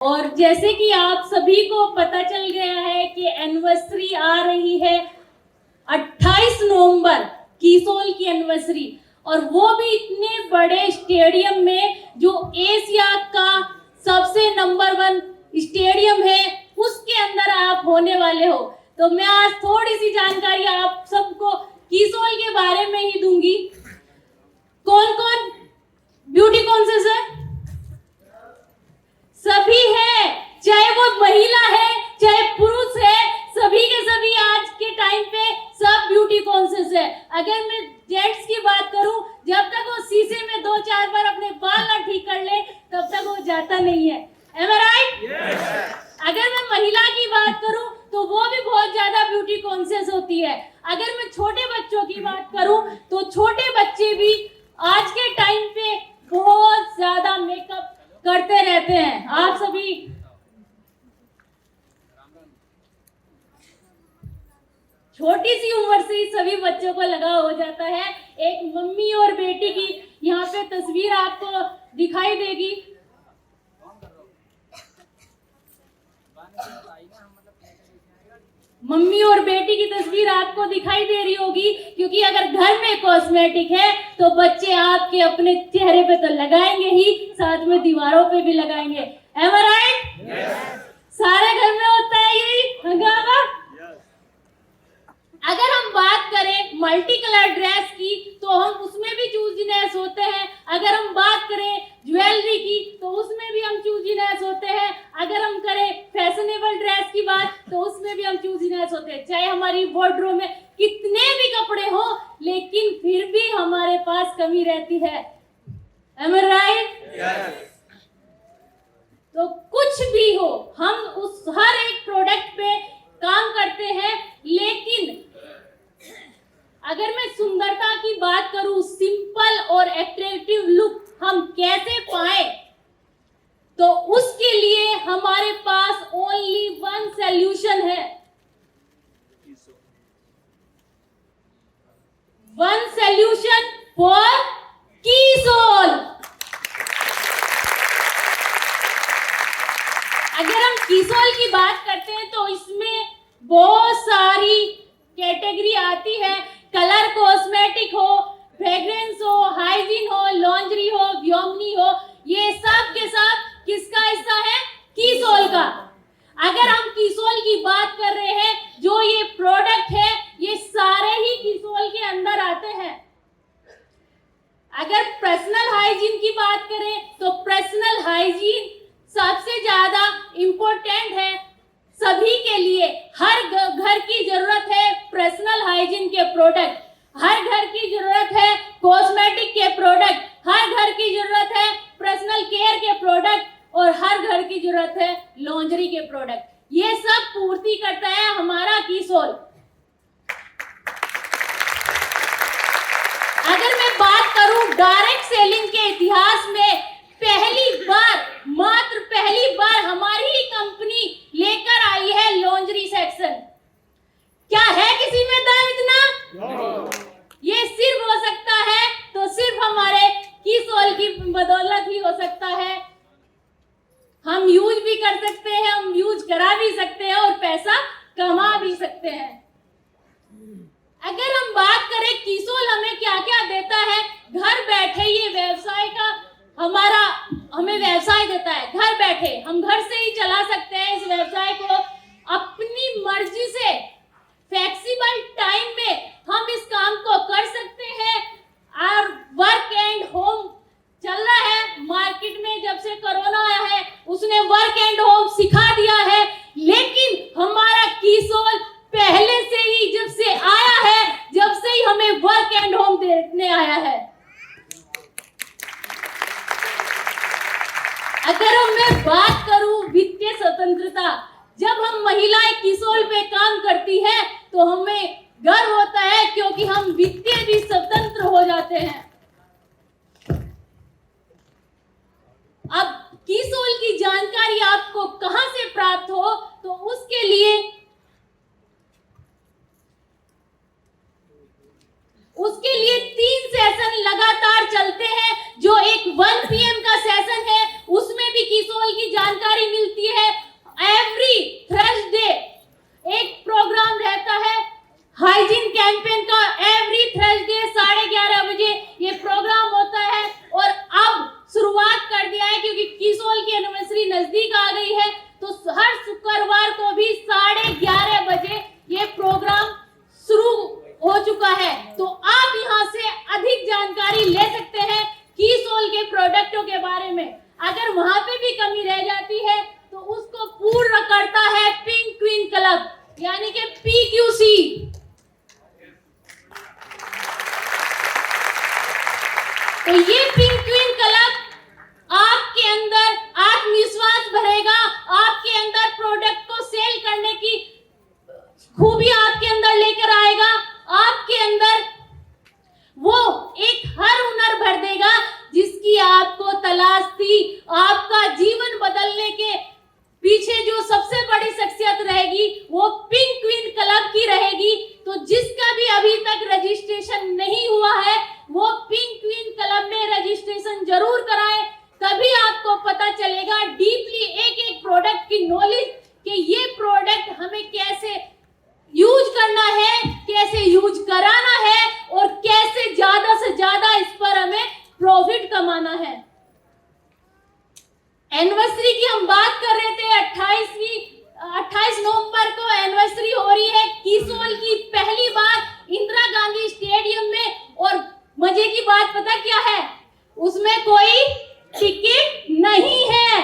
और जैसे कि आप सभी को पता चल गया है कि एनिवर्सरी आ रही है 28 नवंबर कीसोल की एनिवर्सरी, और वो भी इतने बड़े स्टेडियम में जो एशिया का सबसे नंबर 1 स्टेडियम है, उसके अंदर आप होने वाले हो। तो मैं आज थोड़ी सी जानकारी आप सबको कीसोल के बारे में ही दूंगी। कौन कौन ब्यूटी कॉन्शियस है? सभी है, चाहे वो महिला है चाहे पुरुष है, सभी के सभी आज के टाइम पे सब ब्यूटी कॉन्शियस है। अगर मैं जेंट्स की बात करूं, जब तक वो शीशे में 2-4 बार अपने बाल ना ठीक कर ले तब तक वो जाता नहीं है। Am I right? Yes. अगर मैं महिला की बात करूं तो वो भी बहुत ज्यादा ब्यूटी कॉन्शियस होती है। अगर मैं छोटे बच्चों की बात करूं तो छोटे बच्चे भी आज के टाइम पे बहुत ज्यादा मेकअप करते रहते हैं। आप सभी छोटी सी उम्र से ही सभी बच्चों को लगा हो जाता है। एक मम्मी और बेटी की यहाँ पे तस्वीर आपको दिखाई देगी। मम्मी और बेटी की तस्वीर आपको दिखाई दे रही होगी, क्योंकि अगर घर में कॉस्मेटिक है तो बच्चे आपके अपने चेहरे पे तो लगाएंगे ही, साथ में दीवारों पे भी लगाएंगे। Am I right? Yes. सारे घर में होता है यही हंगामा। yes. अगर हम बात करें मल्टी कलर ड्रेस की तो हम उसमें भी चूजीनेस होते हैं। अगर हम बात करें ज्वेलरी की तो उसमें भी हम चूजीनेस होते हैं। अगर हम करें फैशनेबल ड्रेस की बात तो उसमें भी हम चूजीनेस होते हैं। चाहे हमारी वार्डरोब में कितने भी कपड़े हो, लेकिन फिर भी हमारे पास कमी रहती है। Am I right? Yes. तो कुछ भी हो, हम उस हर एक प्रोडक्ट पे काम करते हैं, लेकिन अगर मैं सुंदरता की बात करूं, सिंपल और एट्रैक्टिव लुक हम कैसे पाए, तो उसके लिए हमारे पास ओनली वन सॉल्यूशन है। वन सॉल्यूशन फॉर कीसोल। अगर हम कीसोल की बात करते हैं तो इसमें बहुत सारी कैटेगरी आती है। कलर कॉस्मेटिक हो, फ्रेग्रेंस हो, हाइजीन हो, लॉन्ड्री हो, व्योमनी हो, ये सब के सब किसका हिस्सा है? कीसोल का। अगर हम कीसोल की बात कर रहे हैं, जो ये प्रोडक्ट है ये सारे ही कीसोल के अंदर आते हैं। अगर पर्सनल हाइजीन की बात करें तो पर्सनल हाइजीन सबसे ज्यादा इम्पोर्टेंट है सभी के लिए। हर घर की जरूरत है पर्सनल हाइजीन के प्रोडक्ट, हर घर की जरूरत है कॉस्मेटिक के प्रोडक्ट, हर घर की जरूरत है पर्सनल केयर के प्रोडक्ट, और हर घर की जरूरत है लॉन्ड्री के प्रोडक्ट। ये सब पूर्ति करता है हमारा कीसोल। अगर मैं बात करूं डायरेक्ट सेलिंग के इतिहास में, पहली बार हमारी ही कंपनी लेकर आई है लॉन्ड्री सेक्शन। क्या है किसी में दम इतना? ये सिर्फ हो सकता है तो सिर्फ हमारे कीसोल की बदौलत ही हो सकता है। हम यूज भी कर सकते हैं, हम यूज करा भी सकते हैं और पैसा कमा भी सकते हैं। अगर हम बात करें कीसोल हमें क्या क्या देता है, घर बैठे ये व्यवसाय का हमें व्यवसाय देता है। घर बैठे हम घर से ही चला सकते हैं इस व्यवसाय को अपनी मर्जी से। फ्लेक्सिबल टाइम में हम इस काम को कर सकते हैं। और वर्क एंड होम चल रहा है मार्केट में, जब से कोरोना आया है उसने वर्क एंड होम सिखा दिया है, लेकिन हमारा कीसोल पहले से ही जब से आया है, जब से ही हमें वर्क एंड होम देने आया है। अगर मैं बात करूं वित्तीय स्वतंत्रता, जब हम महिलाएं कीसोल पे काम करती हैं तो हमें गर्व होता है, क्योंकि हम वित्तीय भी स्वतंत्र हो जाते हैं। अब कीसोल की जानकारी आपको कहां से प्राप्त हो, तो उसके लिए उसके लिए 3 सेशन लगातार चलते हैं। जो एक 1 PM का सेशन है उसमें भी कीसोल की जानकारी मिलती नजदीक आ गई है, तो हर शुक्रवार को भी 11:30 बजे ये प्रोग्राम शुरू हो चुका है। तो आप यहाँ से अधिक जानकारी ले सकते हैं कीसोल के प्रोडक्टों के बारे में। अगर वहां पे भी कमी रह जाती है तो उसको पूर्ण करता है पिंक क्वीन क्लब, यानी कि PQC। तो ये पिंक क्वीन क्लब आपके अंदर आत्मविश्वास भरेगा, आपके अंदर प्रोडक्ट को सेल करने की खूबी आपके अंदर लेकर आएगा, आपके अंदर वो एक हर हुनर भर देगा जिसकी आपको तलाश थी। आपका जीवन बदलने के पीछे जो सबसे बड़ी शख्सियत रहेगी वो पिंक क्वीन क्लब की रहेगी। तो जिसका भी अभी तक रजिस्ट्रेशन नहीं हुआ है वो पिंक क्वीन क्लब में रजिस्ट्रेशन जरूर कराएं, तभी आपको पता चलेगा डीपली एक एक प्रोडक्ट की नॉलेज कि ये प्रोडक्ट हमें कैसे यूज करना है, कैसे यूज कराना है और कैसे ज्यादा से ज्यादा इस पर हमें प्रॉफिट कमाना है। एनिवर्सरी की हम बात कर रहे थे, 28 नवंबर को एनिवर्सरी हो रही है कीसोल की, पहली बार इंदिरा गांधी स्टेडियम में। और मजे की बात पता क्या है, उसमें कोई टिकट नहीं है।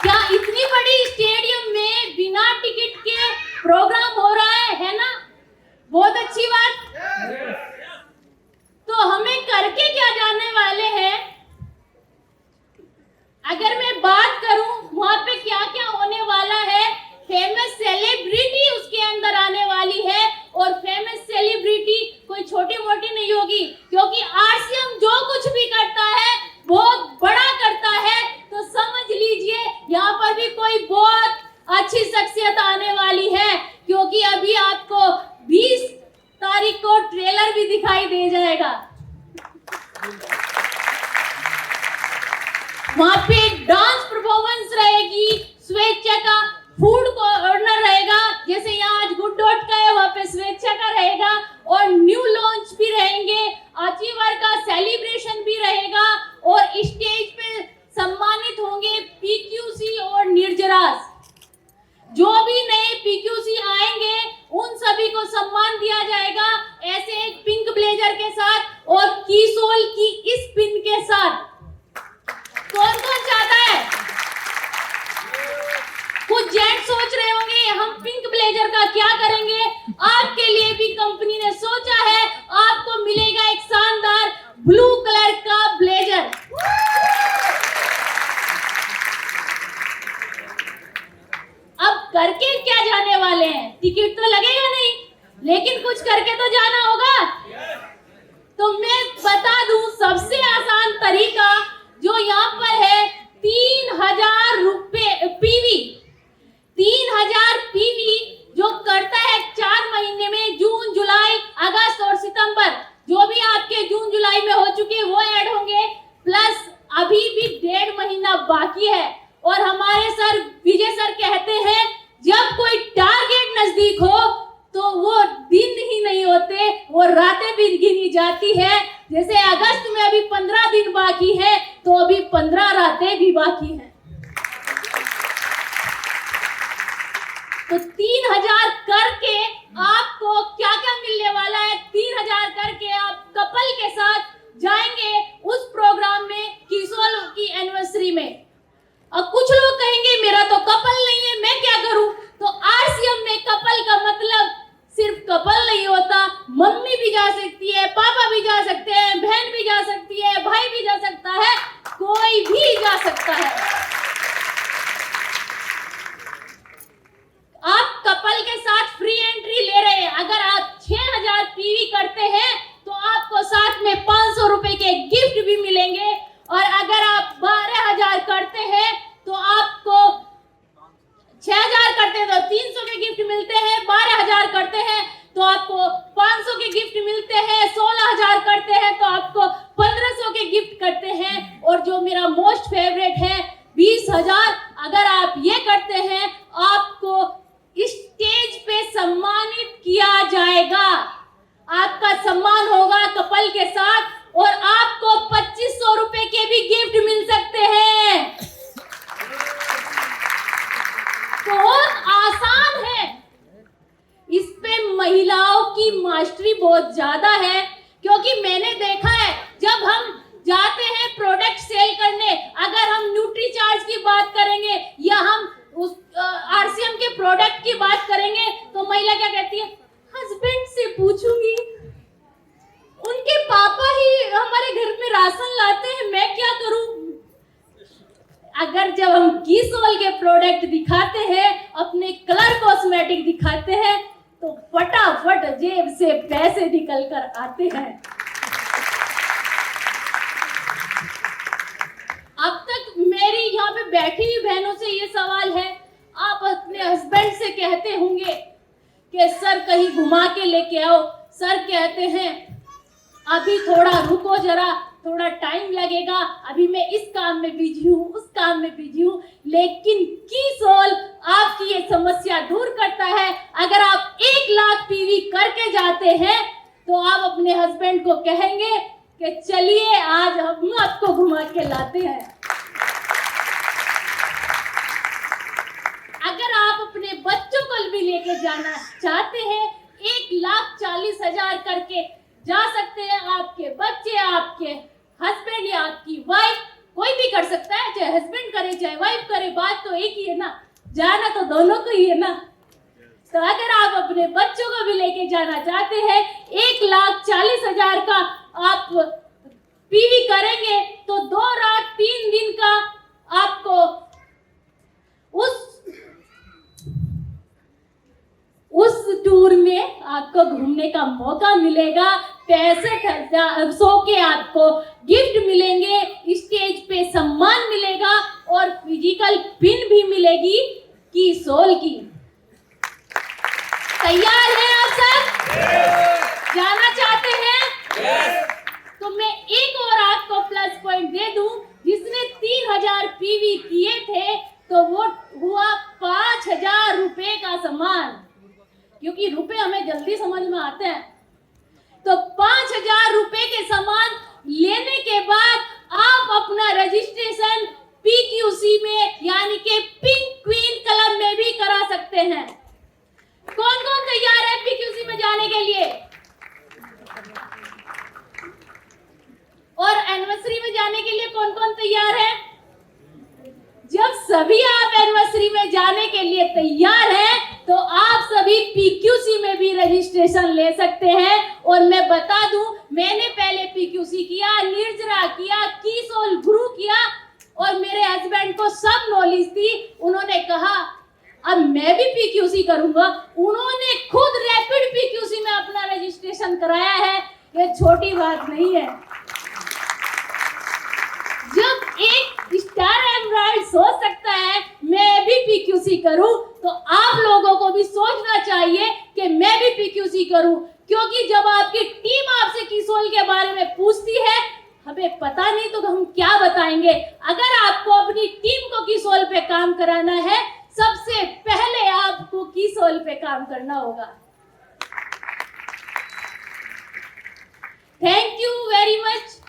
क्या इतनी बड़ी स्टेडियम में बिना टिकट के प्रोग्राम हो रहा है ना? बहुत अच्छी बात। तो हमें करके क्या जाने वाले हैं? अगर मैं बात करूं वहां पे क्या क्या होने वाला है, फेमस सेलिब्रिटी उसके अंदर आने वाली है। और फेमस सेलिब्रिटी कोई छोटी मोटी नहीं होगी, क्योंकि RCM जो कुछ भी करता है बहुत बड़ा करता है। तो समझ लीजिए यहाँ पर भी कोई बहुत अच्छी शख्सियत आने वाली है, क्योंकि अभी आपको 20 तारीख को ट्रेलर भी दिखाई दे जाएगा। वहां पे डांस परफॉर्मेंस रहेगी, स्वेच्छा का फूड कॉर्नर रहेगा, जैसे यहाँ आज गुड डॉट का है वहां पे स्वेच्छा का रहेगा, और न्यू लॉन्च भी रहेंगे, अचीवर का सेलिब्रेशन भी रहेगा, और स्टेज पे सम्मानित होंगे PQC और निर्जरास। जो भी नए PQC आएंगे उन सभी को सम्मान दिया जाएगा, ऐसे एक पिंक ब्लेजर के साथ और कीसोल की इस पिन के साथ। कौन कौन चाहता है? कुछ जेंट्स सोच रहे होंगे हम पिंक ब्लेजर का क्या करेंगे। आपके लिए भी कंपनी ने सोचा है, आपको मिलेगा एक शानदार ब्लू कलर का ब्लेजर। अब करके क्या जाने वाले हैं? टिकट तो लगेगा नहीं, लेकिन कुछ करके तो जाना होगा। तो मैं बता दूं सबसे आसान तरीका जो यहाँ पर है, 3000 रुपए PV, 3000 PV जो करता है 4 महीने में, जून, जुलाई, अगस्त और सितंबर, जो भी आपके जून जुलाई में हो चुके वो ऐड होंगे, प्लस अभी भी 1.5 महीना बाकी है। और हमारे सर विजय सर कहते हैं जब कोई टारगेट नजदीक हो तो वो दिन ही नहीं होते, वो रातें भी गिनी जाती है। जैसे अगस्त में अभी 15 दिन बाकी है, तो अभी 15 रातें भी बाकी हैं। तो 3000 करके आपको क्या क्या मिलने वाला है? 3000 करके आप कपल के साथ जाएंगे उस प्रोग्राम में, कीसोल की एनिवर्सरी में। अब कुछ लोग कहेंगे मेरा तो कपल नहीं है, मैं क्या करूं? तो RCM में कपल का मतलब सिर्फ कपल नहीं होता, मम्मी भी जा सकती है, पापा भी जा सकते हैं, बहन भी जा सकती है, भाई भी जा सकता है, कोई भी जा सकता है। आप कपल के साथ फ्री एंट्री ले रहे हैं। अगर आप 6000 PV करते हैं तो आपको साथ में 500 रुपए के गिफ्ट भी मिलेंगे, और अगर आप 12000 करते हैं तो आपको 6000 करते हैं तो 300 के गिफ्ट मिलते हैं, 12000 करते हैं तो आपको 500 के गिफ्ट मिलते हैं, 16000 करते हैं तो आपको 1500 के गिफ्ट करते हैं। और जो मेरा मोस्ट फेवरेट है, बहुत ज्यादा है, क्योंकि मैंने देखा है जब हम जाते हैं प्रोडक्ट सेल करने, अगर हम न्यूट्री चार्ज की बात करेंगे या हम उस आरसीएम के प्रोडक्ट की बात करेंगे, तो महिला क्या कहती है, हस्बैंड से पूछूंगी, उनके पापा ही हमारे घर में राशन लाते हैं, मैं क्या करूं। अगर जब हम कीसोल के प्रोडक्ट दिखाते हैं, अपने कलर कॉस्मेटिक दिखाते हैं, तो फटाफट जेब से पैसे निकल कर आते हैं। अब तक मेरी यहाँ पे बैठी हुई बहनों से ये सवाल है, आप अपने हस्बैंड से कहते होंगे कि सर कहीं घुमा के लेके आओ, सर कहते हैं अभी थोड़ा रुको जरा, थोड़ा टाइम लगेगा, अभी मैं इस काम में बिजी हूँ, उस काम में बिजी हूँ। लेकिन कीसोल आपकी ये समस्या दूर करता है। अगर आप 1 लाख पीवी करके जाते हैं तो आप अपने हस्बैंड को कहेंगे कि चलिए आज हम आपको घुमा के लाते हैं। अगर आप अपने बच्चों को भी लेके जाना चाहते हैं, 1,40,000 करके जा सकते हैं। आपके बच्चे, आपके हस्बैंड या आपकी वाइफ, कोई भी कर सकता है, चाहे हस्बैंड करे चाहे वाइफ करे, बात तो एक ही है ना, जाना तो दोनों को ही है ना। तो अगर आप अपने बच्चों को भी लेके जाना चाहते हैं, 1,40,000 का आप पीवी करेंगे तो 2 रात 3 दिन का आपको उस टूर में आपको घूमने का मौका मिलेगा। पैसे सो के आपको गिफ्ट मिलेंगे, स्टेज पे सम्मान मिलेगा और फिजिकल पिन भी मिलेगी कीसोल की। तैयार हैं आप सब? जाना चाहते हैं? तो मैं एक और आपको प्लस पॉइंट दे दूं, जिसने 3,000 पीवी किए थे तो वो हुआ 5,000 रुपए का सम्मान, क्योंकि रुपए हमें जल्दी समझ में आते हैं। तो 5,000 रुपए के सामान लेने के बाद आप अपना रजिस्ट्रेशन पीक्यूसी में यानी कि पिंक क्वीन क्लब में भी करा सकते हैं। कौन कौन तैयार है पीक्यूसी में जाने के लिए? और एनिवर्सरी में जाने के लिए कौन कौन तैयार है? जब सभी आप एनिवर्सरी में जाने के लिए तैयार हैं, तो आप सभी पीक्यूसी में भी रजिस्ट्रेशन ले सकते हैं। और मैं बता दूं, मैंने पहले पीक्यूसी किया, निर्जरा किया, कीसोल गुरु किया, और मेरे हस्बैंड को सब नॉलेज थी। उन्होंने कहा अब मैं भी पीक्यूसी करूंगा। उन्होंने खुद रैपिड पीक्यूसी में अपना रजिस्ट्रेशन कराया है। ये छोटी बात नहीं है। जब एक स्टार एमराल्ड सोच सकता है मैं भी पीक्यूसी करूं, तो आप लोगों को भी सोचना चाहिए कि मैं भी पीक्यूसी करूं। क्योंकि जब आपकी टीम आपसे कीसोल के बारे में पूछती है, हमें पता नहीं तो हम क्या बताएंगे। अगर आपको अपनी टीम को कीसोल पे काम कराना है, सबसे पहले आपको कीसोल पे काम करना होगा। Thank you very much.